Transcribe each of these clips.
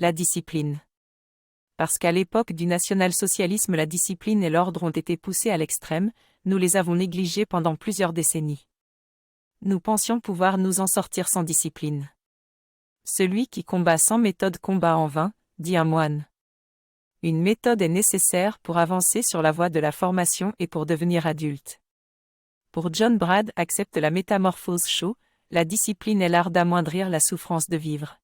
la discipline. Parce qu'à l'époque du national-socialisme la discipline et l'ordre ont été poussés à l'extrême, nous les avons négligés pendant plusieurs décennies. Nous pensions pouvoir nous en sortir sans discipline. Celui qui combat sans méthode combat en vain, dit un moine. Une méthode est nécessaire pour avancer sur la voie de la formation et pour devenir adulte. Pour John Brad accepte la métamorphose Shaw, la discipline est l'art d'amoindrir la souffrance de vivre.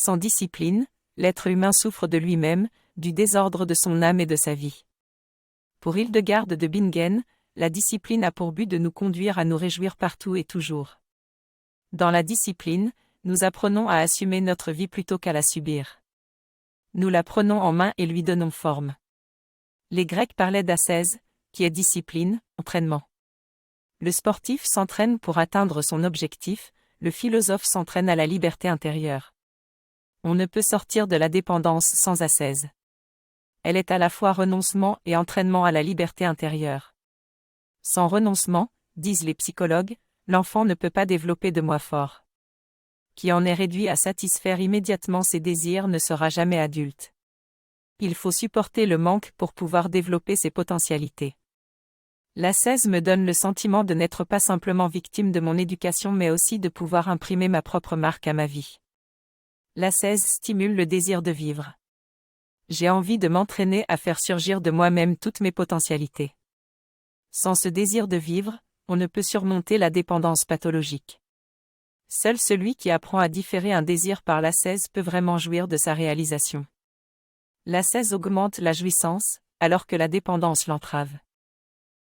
Sans discipline, l'être humain souffre de lui-même, du désordre de son âme et de sa vie. Pour Hildegarde de Bingen, la discipline a pour but de nous conduire à nous réjouir partout et toujours. Dans la discipline, nous apprenons à assumer notre vie plutôt qu'à la subir. Nous la prenons en main et lui donnons forme. Les Grecs parlaient d'ascèse, qui est discipline, entraînement. Le sportif s'entraîne pour atteindre son objectif, le philosophe s'entraîne à la liberté intérieure. On ne peut sortir de la dépendance sans ascèse. Elle est à la fois renoncement et entraînement à la liberté intérieure. Sans renoncement, disent les psychologues, l'enfant ne peut pas développer de moi fort. Qui en est réduit à satisfaire immédiatement ses désirs ne sera jamais adulte. Il faut supporter le manque pour pouvoir développer ses potentialités. L'ascèse me donne le sentiment de n'être pas simplement victime de mon éducation mais aussi de pouvoir imprimer ma propre marque à ma vie. L'ascèse stimule le désir de vivre. J'ai envie de m'entraîner à faire surgir de moi-même toutes mes potentialités. Sans ce désir de vivre, on ne peut surmonter la dépendance pathologique. Seul celui qui apprend à différer un désir par l'ascèse peut vraiment jouir de sa réalisation. L'ascèse augmente la jouissance, alors que la dépendance l'entrave.